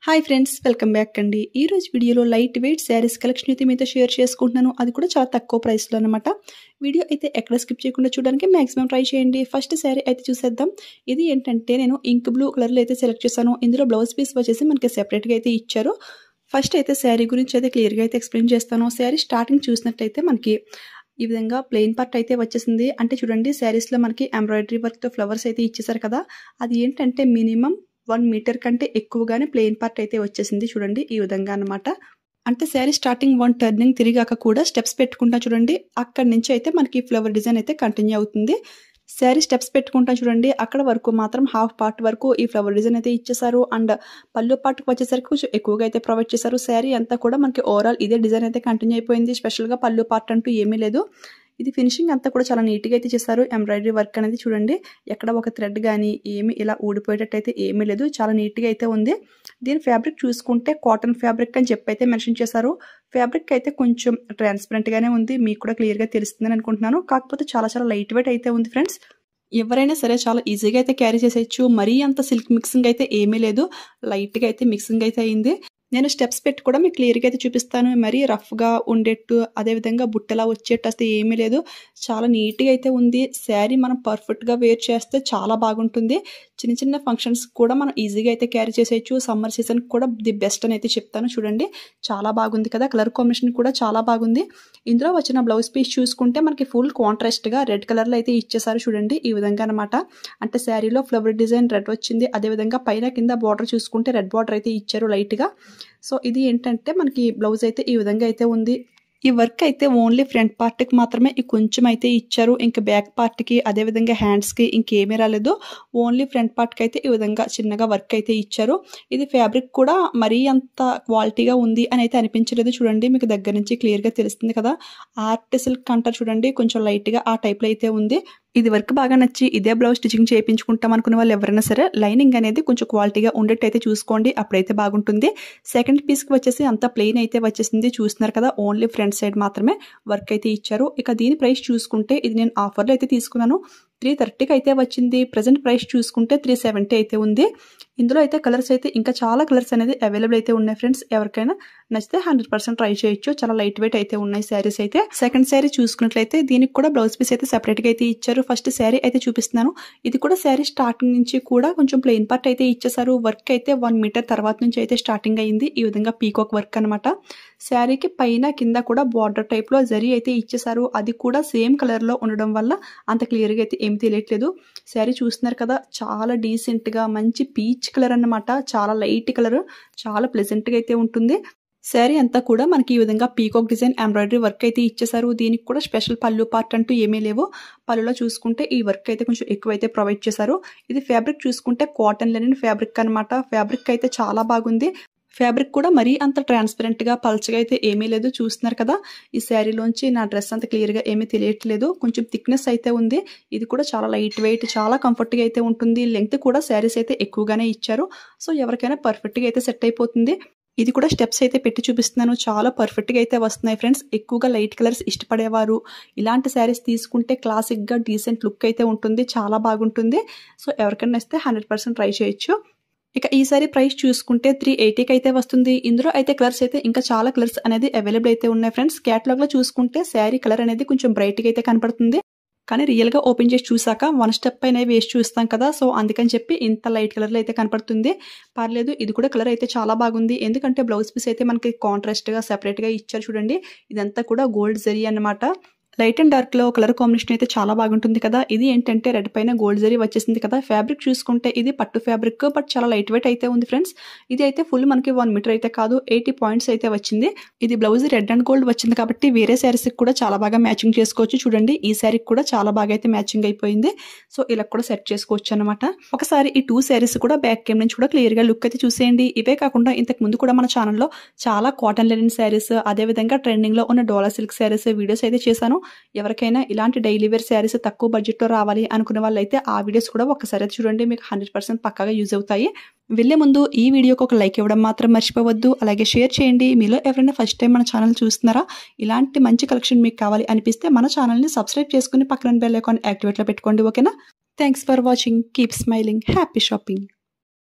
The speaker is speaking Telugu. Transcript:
హాయ్ ఫ్రెండ్స్, వెల్కమ్ బ్యాక్ అండి. ఈ రోజు వీడియోలో లైట్ వెయిట్ శారీస్ కలెక్షన్ అయితే మీతో షేర్ చేసుకుంటున్నాను. అది కూడా చాలా తక్కువ ప్రైస్లో అనమాట. వీడియో అయితే ఎక్కడ స్కిప్ చేయకుండా చూడడానికి మాక్సిమం ట్రై చేయండి. ఫస్ట్ శారీ అయితే చూసేద్దాం. ఇది ఏంటంటే నేను ఇంక్ బ్లూ కలర్లో అయితే సెలెక్ట్ చేశాను. ఇందులో బ్లౌజ్ పీస్ వచ్చేసి మనకి సెపరేట్గా అయితే ఇచ్చారు. ఫస్ట్ అయితే శారీ గురించి అయితే క్లియర్గా అయితే ఎక్స్ప్లెయిన్ చేస్తాను. శారీ స్టార్టింగ్ చూసినట్టయితే మనకి ఈ విధంగా ప్లెయిన్ పార్ట్ అయితే వచ్చేసింది. అంటే చూడండి, శారీస్లో మనకి ఎంబ్రాయిడరీ వర్క్తో ఫ్లవర్స్ అయితే ఇచ్చేసారు కదా. అది ఏంటంటే మినిమం 1 మీటర్ కంటే ఎక్కువగానే ప్లెయిన్ పార్ట్ అయితే వచ్చేసింది. చూడండి ఈ విధంగా అనమాట. అంటే శారీ స్టార్టింగ్ 1 టర్నింగ్ తిరిగాక కూడా స్టెప్స్ పెట్టుకుంటా చూడండి, అక్కడి నుంచి అయితే మనకి ఫ్లవర్ డిజైన్ అయితే కంటిన్యూ అవుతుంది. శారీ స్టెప్స్ పెట్టుకుంటా చూడండి, అక్కడ వరకు మాత్రం హాఫ్ పార్ట్ వరకు ఈ ఫ్లవర్ డిజైన్ అయితే ఇచ్చేసారు. అండ్ పళ్ళు పార్ట్కి వచ్చేసరికి కొంచెం ఎక్కువగా అయితే ప్రొవైడ్ చేశారు. శారీ అంతా కూడా మనకి ఓవరాల్ ఇదే డిజైన్ అయితే కంటిన్యూ అయిపోయింది. స్పెషల్గా పళ్ళు పార్ట్ అంటూ ఏమీ లేదు. ఇది ఫినిషింగ్ అంతా కూడా చాలా నీట్గా అయితే చేశారు. ఎంబ్రాయిడరీ వర్క్ అనేది చూడండి, ఎక్కడ ఒక థ్రెడ్ కానీ ఏమి ఇలా ఊడిపోయేటట్టు అయితే ఏమీ లేదు. చాలా నీట్గా అయితే ఉంది. దీని ఫ్యాబ్రిక్ చూసుకుంటే కాటన్ ఫ్యాబ్రిక్ అని చెప్పి అయితే మెన్షన్ చేశారు. ఫ్యాబ్రిక్ అయితే కొంచెం ట్రాన్స్పరెంట్గానే ఉంది, మీకు కూడా క్లియర్గా తెలుస్తుందని అనుకుంటున్నాను. కాకపోతే చాలా చాలా లైట్ వెయిట్ అయితే ఉంది ఫ్రెండ్స్. ఎవరైనా సరే చాలా ఈజీగా అయితే క్యారీ చేసేయచ్చు. మరీ అంత సిల్క్ మిక్సింగ్ అయితే ఏమీ లేదు, లైట్గా అయితే మిక్సింగ్ అయితే అయింది. నేను స్టెప్స్ పెట్టి కూడా మీకు క్లియర్గా అయితే చూపిస్తాను. మరీ రఫ్గా ఉండేట్టు అదేవిధంగా బుట్టలా వచ్చేట్టు అసలు ఏమీ లేదు. చాలా నీట్గా అయితే ఉంది. శారీ మనం పర్ఫెక్ట్గా వేర్ చేస్తే చాలా బాగుంటుంది. చిన్న చిన్న ఫంక్షన్స్ కూడా మనం ఈజీగా అయితే క్యారీ చేసేయచ్చు. సమ్మర్ సీజన్ కూడా ది బెస్ట్ అని అయితే చెప్తాను. చూడండి చాలా బాగుంది కదా, కలర్ కాంబినేషన్ కూడా చాలా బాగుంది. ఇందులో వచ్చిన బ్లౌజ్ పీస్ చూసుకుంటే మనకి ఫుల్ కాంట్రాస్ట్గా రెడ్ కలర్లో అయితే ఇచ్చేసారు. చూడండి ఈ విధంగా అనమాట. అంటే శారీలో ఫ్లవర్ డిజైన్ రెడ్ వచ్చింది. అదేవిధంగా పైన కింద బార్డర్ చూసుకుంటే రెడ్ బార్డర్ అయితే ఇచ్చారు లైట్గా. సో ఇది ఏంటంటే మనకి బ్లౌజ్ అయితే ఈ విధంగా అయితే ఉంది. ఈ వర్క్ అయితే ఓన్లీ ఫ్రంట్ పార్ట్కి మాత్రమే కొంచెం అయితే ఇచ్చారు. ఇంకా బ్యాక్ పార్ట్కి అదేవిధంగా హ్యాండ్స్కి ఇంకేమీ రాలేదు. ఓన్లీ ఫ్రంట్ పార్ట్కి అయితే ఈ విధంగా చిన్నగా వర్క్ అయితే ఇచ్చారు. ఇది ఫ్యాబ్రిక్ కూడా మరీ అంత క్వాలిటీగా ఉంది అని అయితే అనిపించలేదు. చూడండి మీకు దగ్గర నుంచి క్లియర్గా తెలుస్తుంది కదా. ఆర్ట్ సిల్క్ అంటారు చూడండి, కొంచెం లైట్గా ఆ టైప్లో అయితే ఉంది. ఇది వర్క్ బాగా నచ్చి ఇదే బ్లౌజ్ స్టిచ్చింగ్ చేయించుకుంటాం అనుకునే వాళ్ళు ఎవరైనా సరే లైనింగ్ అనేది కొంచెం క్వాలిటీగా ఉండేట్టయితే చూసుకోండి, అప్పుడైతే బాగుంటుంది. సెకండ్ పీస్కి వచ్చేసి అంత ప్లెయిన్ అయితే వచ్చేసింది. చూస్తున్నారు కదా, ఓన్లీ ఫ్రంట్ సైడ్ మాత్రమే వర్క్ అయితే ఇచ్చారు. ఇక దీని ప్రైస్ చూసుకుంటే ఇది నేను ఆఫర్లో అయితే తీసుకున్నాను. 330కి అయితే వచ్చింది. ప్రజెంట్ ప్రైస్ చూసుకుంటే 370 అయితే ఉంది. ఇందులో అయితే కలర్స్ అయితే ఇంకా చాలా కలర్స్ అనేది అవైలబుల్ అయితే ఉన్నాయి ఫ్రెండ్స్. ఎవరికైనా నచ్చితే 100% ట్రై చేయొచ్చు. చాలా లైట్ వెయిట్ అయితే ఉన్నాయి శారీస్ అయితే. సెకండ్ శారీ చూసుకున్నట్లయితే దీనికి కూడా బ్లౌజ్ పీస్ అయితే సెపరేట్గా అయితే ఇచ్చారు. ఫస్ట్ శారీ అయితే చూపిస్తున్నాను. ఇది కూడా శారీ స్టార్టింగ్ నుంచి కూడా కొంచెం ప్లెయిన్ పార్ట్ అయితే ఇచ్చేసారు. వర్క్ అయితే 1 మీటర్ తర్వాత నుంచి అయితే స్టార్టింగ్ అయ్యింది. ఈ విధంగా పీకాక్ వర్క్ అనమాట. శారీకి పైన కింద కూడా బార్డర్ టైప్లో జరీ అయితే ఇచ్చేసారు. అది కూడా సేమ్ కలర్లో ఉండడం వల్ల అంత క్లియర్గా అయితే ఏమి తెలియట్లేదు. శారీ చూస్తున్నారు కదా, చాలా డీసెంట్గా మంచి పీచ్ కలర్ అన్నమాట. చాలా లైట్ కలర్, చాలా ప్లెజెంట్గా అయితే ఉంటుంది. శారీ అంతా కూడా మనకి ఈ విధంగా పీకాక్ డిజైన్ ఎంబ్రాయిడరీ వర్క్ అయితే ఇచ్చేసారు. దీనికి కూడా స్పెషల్ పళ్ళు పార్ట్ అంటూ ఏమీ లేవు. పళ్ళులో చూసుకుంటే ఈ వర్క్ అయితే కొంచెం ఎక్కువ అయితే ప్రొవైడ్ చేశారు. ఇది ఫ్యాబ్రిక్ చూసుకుంటే కాటన్ లెనిన్ ఫ్యాబ్రిక్ అనమాట. ఫ్యాబ్రిక్ అయితే చాలా బాగుంది. ఫ్యాబ్రిక్ కూడా మరీ అంత ట్రాన్స్పరెంట్గా పల్చగా అయితే ఏమీ లేదు. చూస్తున్నారు కదా, ఈ శారీలోంచి నా డ్రెస్ అంత క్లియర్గా ఏమీ తెలియట్లేదు. కొంచెం థిక్నెస్ అయితే ఉంది. ఇది కూడా చాలా లైట్ వెయిట్, చాలా కంఫర్ట్గా అయితే ఉంటుంది. లెంగ్త్ కూడా శారీస్ అయితే ఎక్కువగానే ఇచ్చారు. సో ఎవరికైనా పర్ఫెక్ట్గా అయితే సెట్ అయిపోతుంది. ఇది కూడా స్టెప్స్ అయితే పెట్టి చూపిస్తున్నాను. చాలా పర్ఫెక్ట్గా అయితే వస్తున్నాయి ఫ్రెండ్స్. ఎక్కువగా లైట్ కలర్స్ ఇష్టపడేవారు ఇలాంటి శారీస్ తీసుకుంటే క్లాసిక్గా డీసెంట్ లుక్ అయితే ఉంటుంది. చాలా బాగుంటుంది. సో ఎవరికైనా నచ్చితే 100% ట్రై చేయొచ్చు. ఇక ఈ సారీ ప్రైస్ చూసుకుంటే 380కి అయితే వస్తుంది. ఇందులో అయితే కలర్స్ అయితే ఇంకా చాలా కలర్స్ అనేది అవైలబుల్ అయితే ఉన్నాయి ఫ్రెండ్స్. క్యాటలాగ్లో చూసుకుంటే శారీ కలర్ అనేది కొంచెం బ్రైట్గా అయితే కనపడుతుంది. కానీ రియల్గా ఓపెన్ చేసి చూసాక 1 స్టెప్ పైన వేసి చూస్తాం కదా, సో అందుకని చెప్పి ఇంత లైట్ కలర్లో అయితే కనపడుతుంది. పర్లేదు, ఇది కూడా కలర్ అయితే చాలా బాగుంది. ఎందుకంటే బ్లౌజ్ పీస్ అయితే మనకి కాంట్రాస్ట్గా సెపరేట్గా ఇచ్చారు. చూడండి ఇదంతా కూడా గోల్డ్ జరీ అన్నమాట. లైట్ అండ్ డార్క్లో కలర్ కాంబినేషన్ అయితే చాలా బాగుంటుంది కదా. ఇది ఏంటంటే రెడ్ పైన గోల్డ్ జరీ వచ్చేసింది కదా. ఫ్యాబ్రిక్ చూసుకుంటే ఇది పట్టు ఫ్యాబ్రిక్, బట్ చాలా లైట్ వెయిట్ అయితే ఉంది ఫ్రెండ్స్. ఇది అయితే ఫుల్ మనకి 1 మీటర్ అయితే కాదు, 80 పాయింట్స్ అయితే వచ్చింది. ఇది బ్లౌజ్ రెడ్ అండ్ గోల్డ్ వచ్చింది కాబట్టి వేరే శారీస్కి కూడా చాలా బాగా మ్యాచింగ్ చేసుకోవచ్చు. చూడండి ఈ శారీకి కూడా చాలా బాగా అయితే మ్యాచింగ్ అయిపోయింది. సో ఇలా కూడా సెట్ చేసుకోవచ్చు అనమాట. ఒకసారి ఈ 2 శారీస్ కూడా బ్యాక్ కేమ్ నుంచి కూడా క్లియర్గా లుక్ అయితే చూసేయండి. ఇవే కాకుండా ఇంతకు ముందు కూడా మన ఛానల్లో చాలా కాటన్ లెనిన్ శారీస్, అదేవిధంగా ట్రెండింగ్లో ఉన్న డోలా సిల్క్ శారీస్ వీడియోస్ అయితే చేశాను. ఎవరికైనా ఇలాంటి డైలీ వేర్ శారీస్ తక్కువ బడ్జెట్లో రావాలి అనుకునే వాళ్ళైతే ఆ వీడియోస్ కూడా ఒకసారి చూడండి, మీకు 100% పక్కాగా యూజ్ అవుతాయి. వెళ్లే ముందు ఈ వీడియోకి ఒక లైక్ ఇవ్వడం మాత్రం మర్చిపోవద్దు. అలాగే షేర్ చేయండి. మీలో ఎవరైనా ఫస్ట్ టైం మన ఛానల్ చూస్తున్నారా, ఇలాంటి మంచి కలెక్షన్ మీకు కావాలి అనిపిస్తే మన ఛానల్ని సబ్స్క్రైబ్ చేసుకుని పక్కన బెల్ ఐకాన్ యాక్టివేట్లో పెట్టుకోండి. ఓకేనా? Thanks for watching. Keep smiling. Happy shopping.